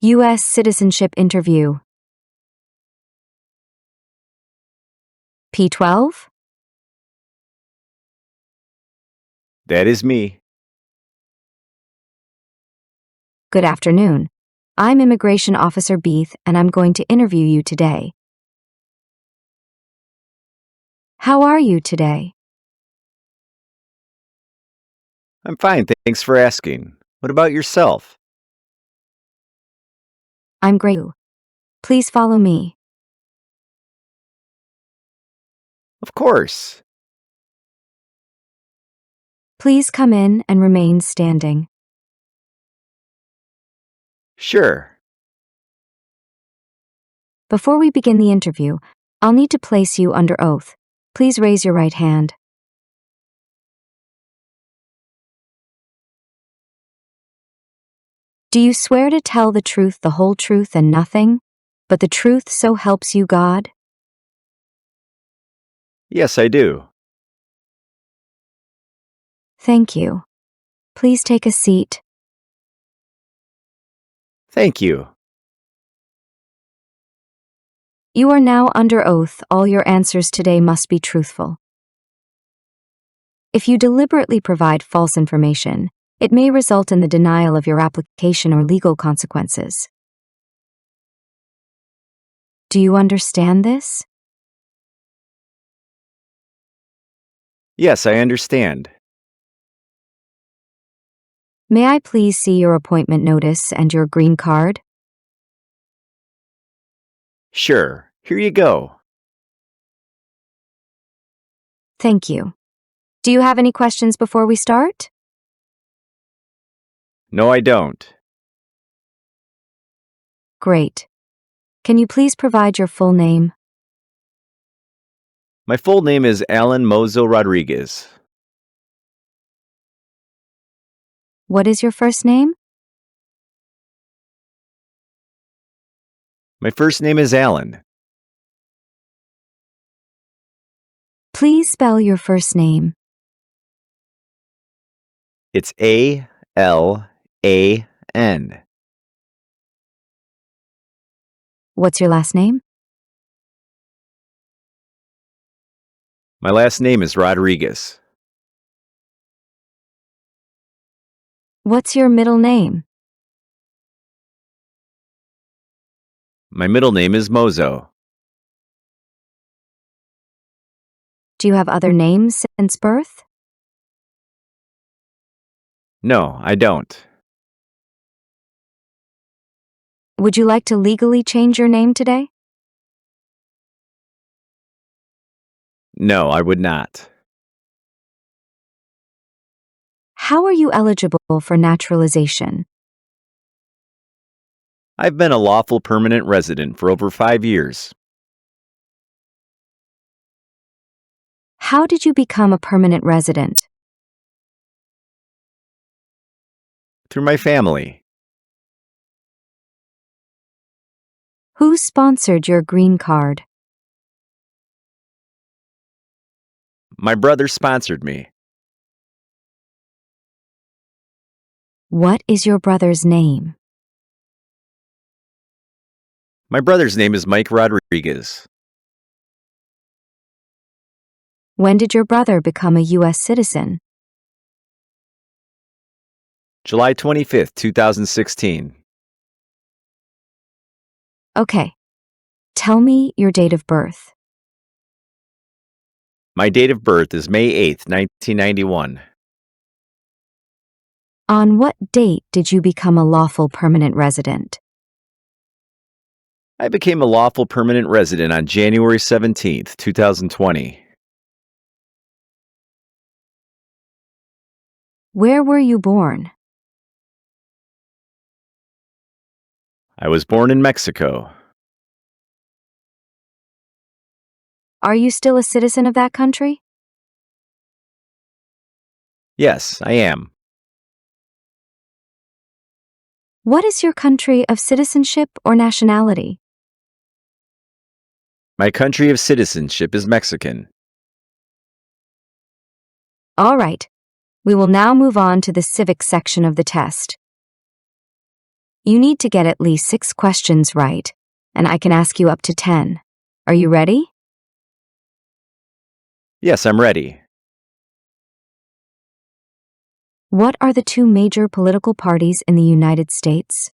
U.S. Citizenship Interview. P12? That is me. Good afternoon. I'm Immigration Officer Beeth, and I'm going to interview you today. How are you today? I'm fine, thanks for asking. What about yourself? I'm great. Please follow me. Of course. Please come in and remain standing. Sure. Before we begin the interview, I'll need to place you under oath. Please raise your right hand. Do you swear to tell the truth, the whole truth, and nothing but the truth, so helps you God? Yes, I do. Thank you. Please take a seat. Thank you. You are now under oath. All your answers today must be truthful. If you deliberately provide false information, it may result in the denial of your application or legal consequences. Do you understand this? Yes, I understand. May I please see your appointment notice and your green card? Sure. Here you go. Thank you. Do you have any questions before we start? No, I don't. Great. Can you please provide your full name? My full name is Alan Mozo Rodriguez. What is your first name? My first name is Alan. Please spell your first name. It's A-L-A-N. What's your last name? My last name is Rodriguez. What's your middle name? My middle name is Mozo. Do you have other names since birth? No, I don't. Would you like to legally change your name today? No, I would not. How are you eligible for naturalization? I've been a lawful permanent resident for over 5 years. How did you become a permanent resident? Through my family. Who sponsored your green card? My brother sponsored me. What is your brother's name? My brother's name is Mike Rodriguez. When did your brother become a U.S. citizen? July 25th, 2016. Okay. Tell me your date of birth. My date of birth is May 8th, 1991. On what date did you become a lawful permanent resident? I became a lawful permanent resident on January 17th, 2020. Where were you born? I was born in Mexico. Are you still a citizen of that country? Yes, I am. What is your country of citizenship or nationality? My country of citizenship is Mexican. All right. We will now move on to the civics section of the test. You need to get at least 6 questions right, and I can ask you up to 10. Are you ready? Yes, I'm ready. What are the two major political parties in the United States?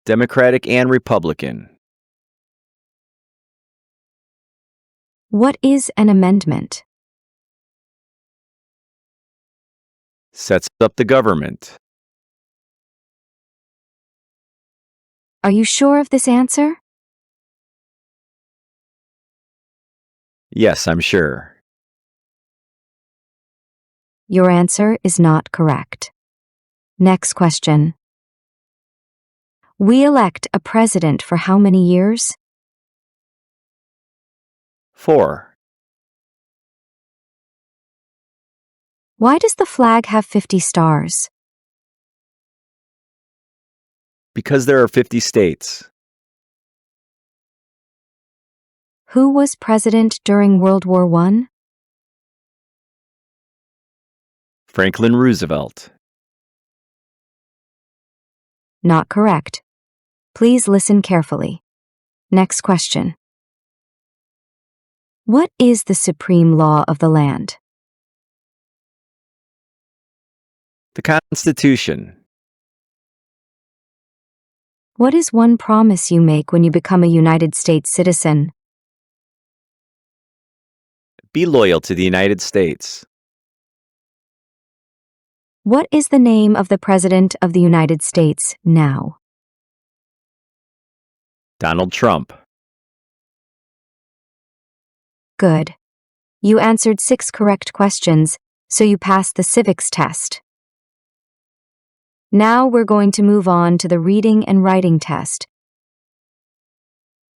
Democratic and Republican. What is an amendment? Sets up the government. Are you sure of this answer? Yes, I'm sure. Your answer is not correct. Next question. We elect a president for how many years? 4. Why does the flag have 50 stars? Because there are 50 states. Who was president during World War I? Franklin Roosevelt. Not correct. Please listen carefully. Next question. What is the supreme law of the land? The Constitution. What is one promise you make when you become a United States citizen? Be loyal to the United States. What is the name of the President of the United States now? Donald Trump. Good. You answered 6 correct questions, so you passed the civics test. Now we're going to move on to the reading and writing test.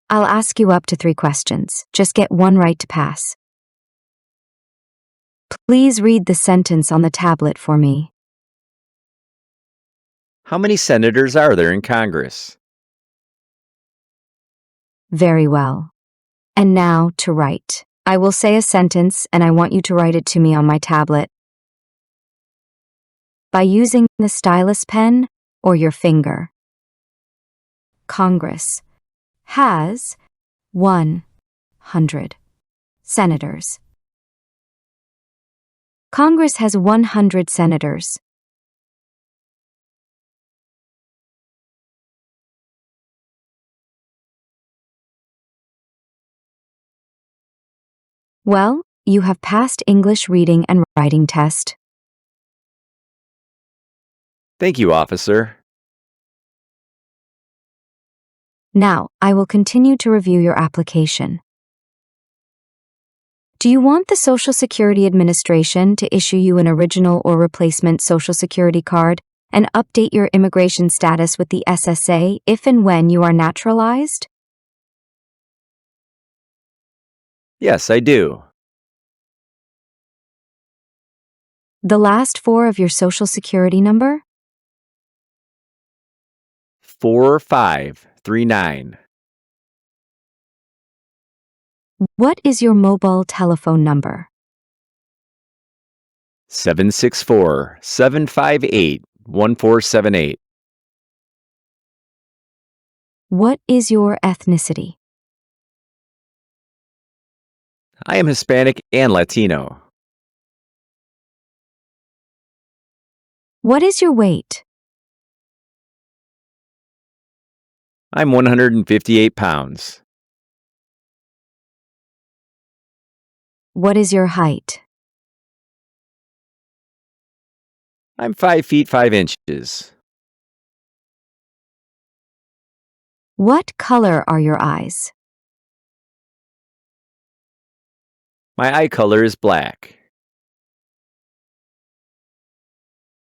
I'll ask you up to 3 questions. Just get one right to pass. Please read the sentence on the tablet for me. How many senators are there in Congress? Very well. And now to write. I will say a sentence and I want you to write it to me on my tablet by using the stylus pen or your finger. Congress has 100 senators. Congress has 100 senators. Well, you have passed English reading and writing test. Thank you, officer. Now, I will continue to review your application. Do you want the Social Security Administration to issue you an original or replacement Social Security card and update your immigration status with the SSA if and when you are naturalized? Yes, I do. The last 4 of your Social Security number? 4539. What is your mobile telephone number? 764-758-1478. What is your ethnicity? I am Hispanic and Latino. What is your weight? I'm 158 pounds. What is your height? I'm 5 feet 5 inches. What color are your eyes? My eye color is black.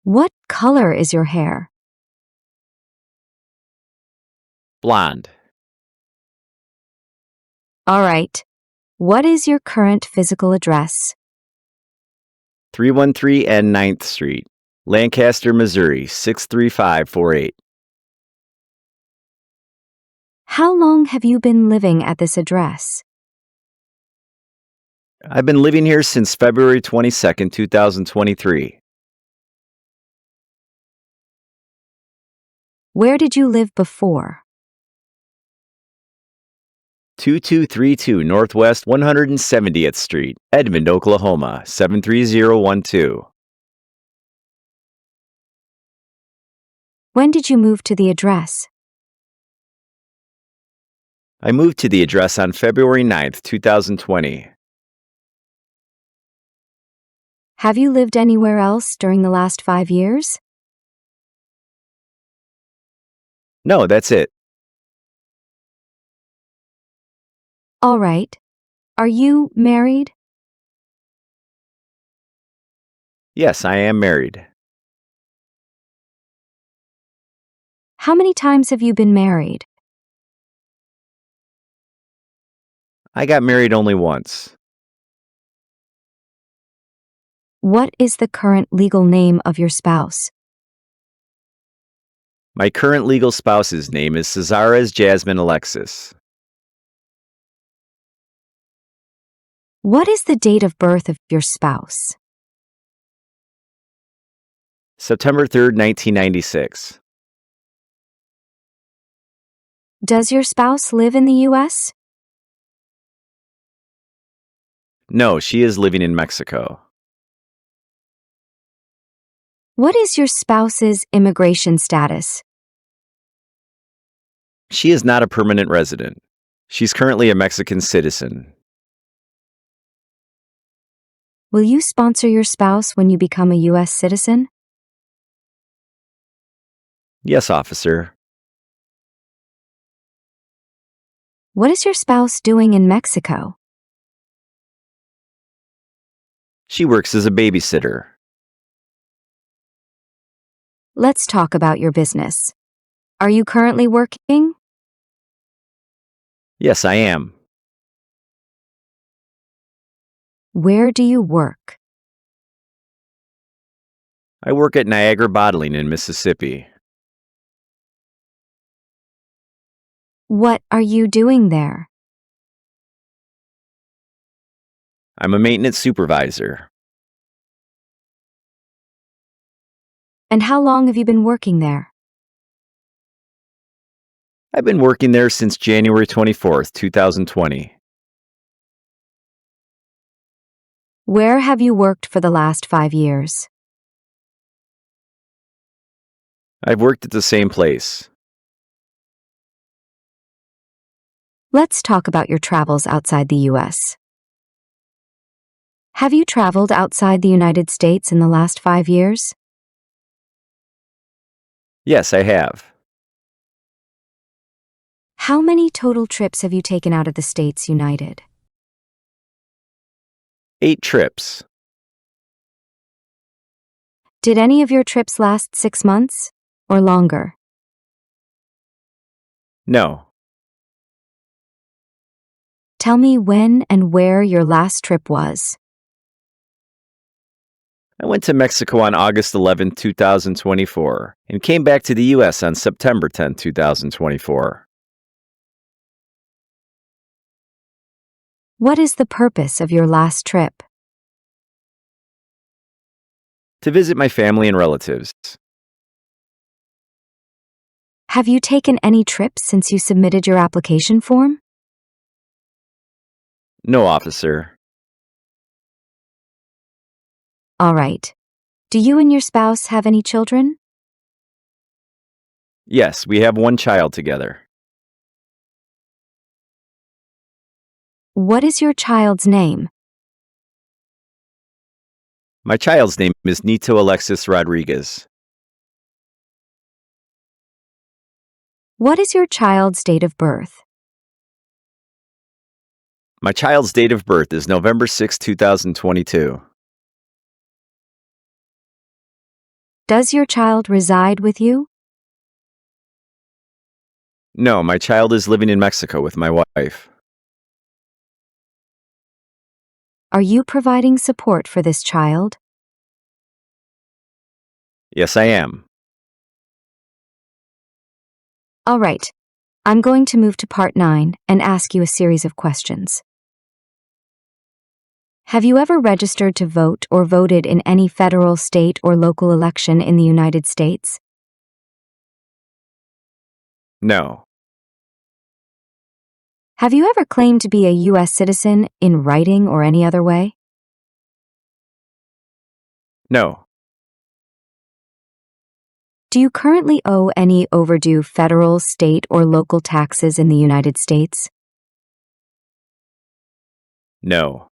What color is your hair? Blonde. All right. What is your current physical address? 313 N 9th Street, Lancaster, Missouri 63548. How long have you been living at this address? I've been living here since February 22nd, 2023. Where did you live before? 2232 Northwest 170th Street, Edmond, Oklahoma 73012. When did you move to the address? I moved to the address on February 9th, 2020. Have you lived anywhere else during the last 5 years? No, that's it. All right. Are you married? Yes, I am married. How many times have you been married? I got married only once. What is the current legal name of your spouse? My current legal spouse's name is Cesares Jasmine Alexis. What is the date of birth of your spouse? September 3rd, 1996. Does your spouse live in the U.S.? No, she is living in Mexico. What is your spouse's immigration status? She is not a permanent resident. She's currently a Mexican citizen. Will you sponsor your spouse when you become a U.S. citizen? Yes, officer. What is your spouse doing in Mexico? She works as a babysitter. Let's talk about your business. Are you currently working? Yes, I am. Where do you work? I work at Niagara Bottling in Mississippi. What are you doing there? I'm a maintenance supervisor. And how long have you been working there? I've been working there since January 24th, 2020. Where have you worked for the last 5 years? I've worked at the same place. Let's talk about your travels outside the U.S. Have you traveled outside the United States in the last 5 years? Yes, I have. How many total trips have you taken out of the States United? 8 trips. Did any of your trips last 6 months or longer? No. Tell me when and where your last trip was. I went to Mexico on August 11th, 2024, and came back to the U.S. on September 10th, 2024. What is the purpose of your last trip? To visit my family and relatives. Have you taken any trips since you submitted your application form? No, officer. All right. Do you and your spouse have any children? Yes, we have one child together. What is your child's name? My child's name is Nito Alexis Rodriguez. What is your child's date of birth? My child's date of birth is November 6, 2022. Does your child reside with you? No, my child is living in Mexico with my wife. Are you providing support for this child? Yes, I am. All right. I'm going to move to Part 9 and ask you a series of questions. Have you ever registered to vote or voted in any federal, state, or local election in the United States? No. Have you ever claimed to be a U.S. citizen in writing or any other way? No. Do you currently owe any overdue federal, state, or local taxes in the United States? No.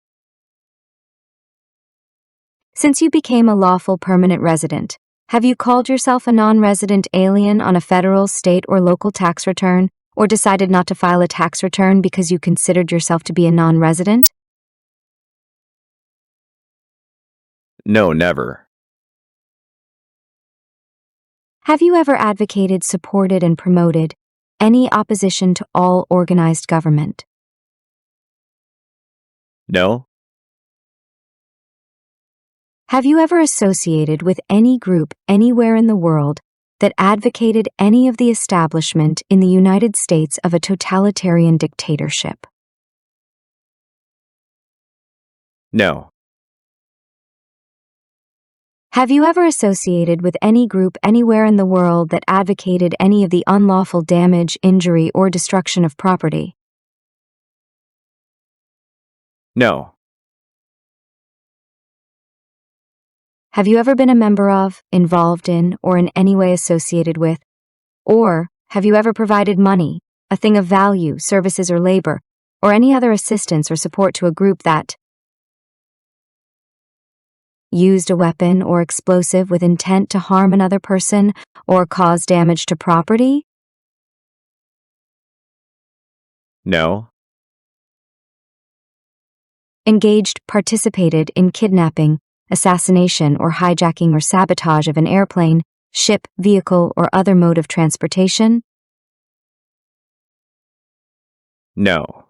Since you became a lawful permanent resident, have you called yourself a non-resident alien on a federal, state, or local tax return, or decided not to file a tax return because you considered yourself to be a non-resident? No, never. Have you ever advocated, supported, and promoted any opposition to all organized government? No. Have you ever associated with any group anywhere in the world that advocated any of the establishment in the United States of a totalitarian dictatorship? No. Have you ever associated with any group anywhere in the world that advocated any of the unlawful damage, injury, or destruction of property? No. Have you ever been a member of, involved in, or in any way associated with, or have you ever provided money, a thing of value, services, or labor, or any other assistance or support to a group that used a weapon or explosive with intent to harm another person or cause damage to property? No. Engaged, participated in kidnapping, assassination, or hijacking or sabotage of an airplane, ship, vehicle, or other mode of transportation? No.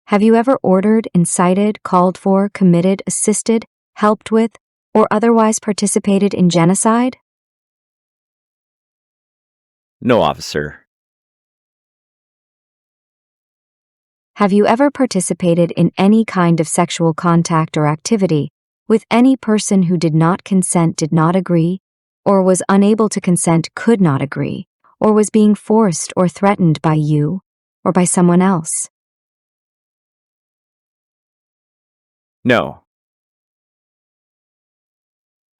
Have you ever ordered, incited, called for, committed, assisted, helped with, or otherwise participated in genocide? No, officer. Have you ever participated in any kind of sexual contact or activity with any person who did not consent, did not agree, or was unable to consent, could not agree, or was being forced or threatened by you or by someone else? No.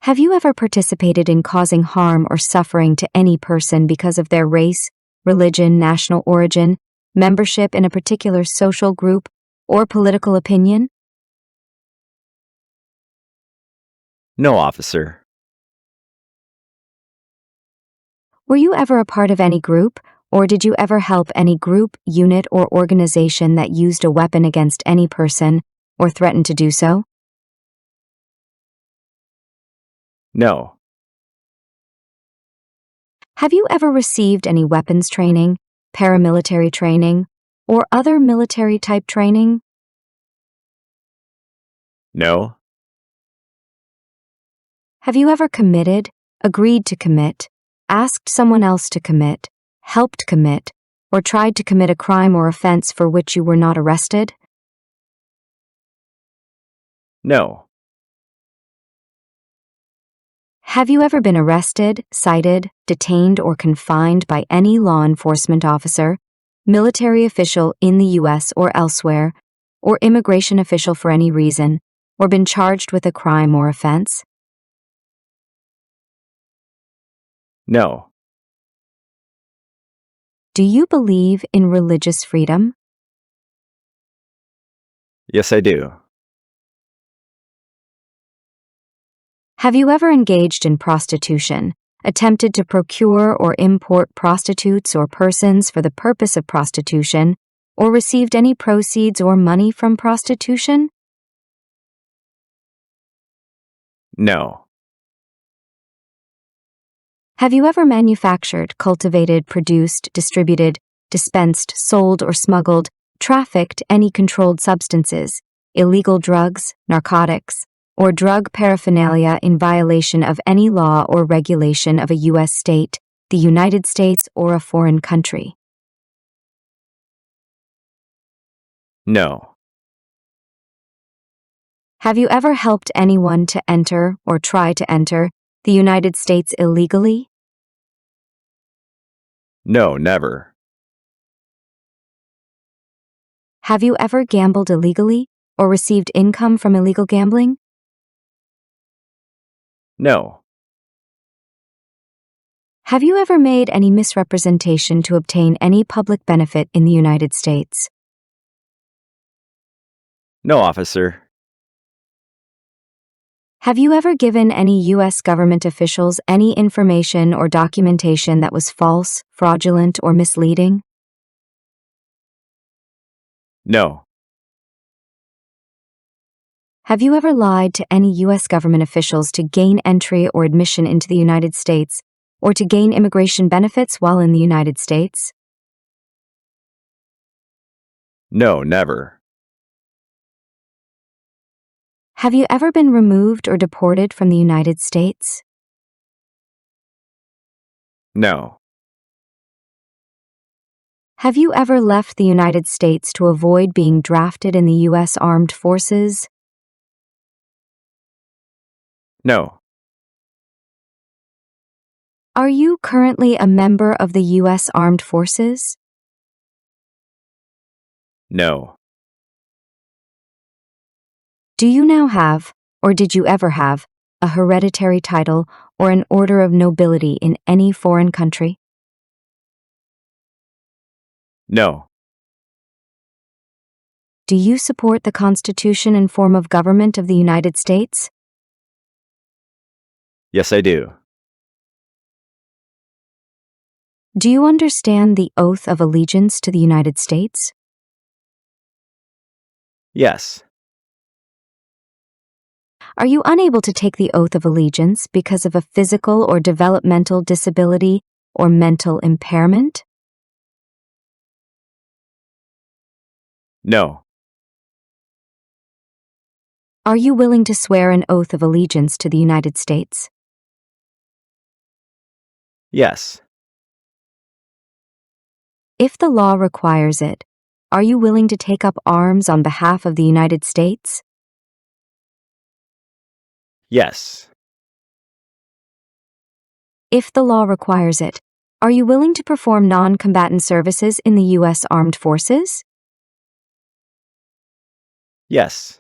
Have you ever participated in causing harm or suffering to any person because of their race, religion, national origin, membership in a particular social group, or political opinion? No, officer. Were you ever a part of any group, or did you ever help any group, unit, or organization that used a weapon against any person, or threatened to do so? No. Have you ever received any weapons training, paramilitary training, or other military-type training? No. Have you ever committed, agreed to commit, asked someone else to commit, helped commit, or tried to commit a crime or offense for which you were not arrested? No. Have you ever been arrested, cited, detained, or confined by any law enforcement officer, military official in the U.S. or elsewhere, or immigration official for any reason, or been charged with a crime or offense? No. Do you believe in religious freedom? Yes, I do. Have you ever engaged in prostitution, attempted to procure or import prostitutes or persons for the purpose of prostitution, or received any proceeds or money from prostitution? No. Have you ever manufactured, cultivated, produced, distributed, dispensed, sold, or smuggled, trafficked any controlled substances, illegal drugs, narcotics, or drug paraphernalia in violation of any law or regulation of a U.S. state, the United States, or a foreign country? No. Have you ever helped anyone to enter or try to enter the United States illegally? No, never. Have you ever gambled illegally or received income from illegal gambling? No. Have you ever made any misrepresentation to obtain any public benefit in the United States? No, officer. Have you ever given any U.S. government officials any information or documentation that was false, fraudulent, or misleading? No. Have you ever lied to any U.S. government officials to gain entry or admission into the United States, or to gain immigration benefits while in the United States? No, never. Have you ever been removed or deported from the United States? No. Have you ever left the United States to avoid being drafted in the U.S. Armed Forces? No. Are you currently a member of the U.S. Armed Forces? No. Do you now have, or did you ever have, a hereditary title or an order of nobility in any foreign country? No. Do you support the Constitution and form of government of the United States? Yes, I do. Do you understand the oath of allegiance to the United States? Yes. Are you unable to take the oath of allegiance because of a physical or developmental disability or mental impairment? No. Are you willing to swear an oath of allegiance to the United States? Yes. If the law requires it, are you willing to take up arms on behalf of the United States? Yes. If the law requires it, are you willing to perform non-combatant services in the U.S. Armed Forces? Yes.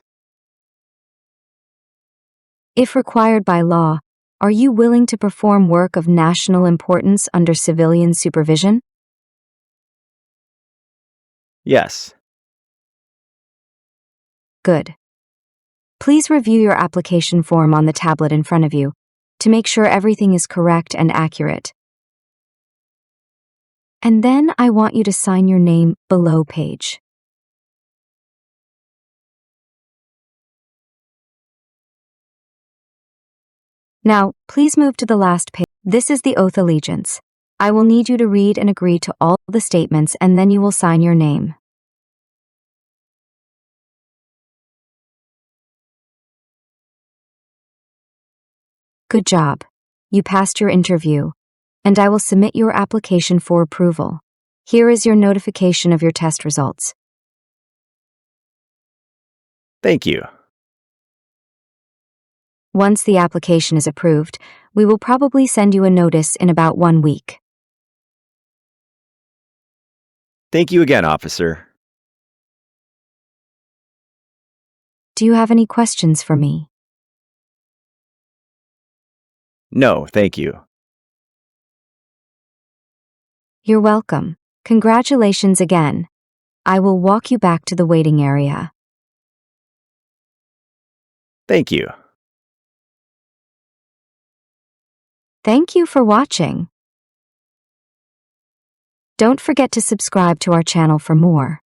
If required by law, are you willing to perform work of national importance under civilian supervision? Yes. Good. Please review your application form on the tablet in front of you to make sure everything is correct and accurate. And then I want you to sign your name below page. Now, please move to the last page. This is the oath allegiance. I will need you to read and agree to all the statements, and then you will sign your name. Good job. You passed your interview, and I will submit your application for approval. Here is your notification of your test results. Thank you. Once the application is approved, we will probably send you a notice in about 1 week. Thank you again, officer. Do you have any questions for me? No, thank you. You're welcome. Congratulations again. I will walk you back to the waiting area. Thank you. Thank you for watching. Don't forget to subscribe to our channel for more.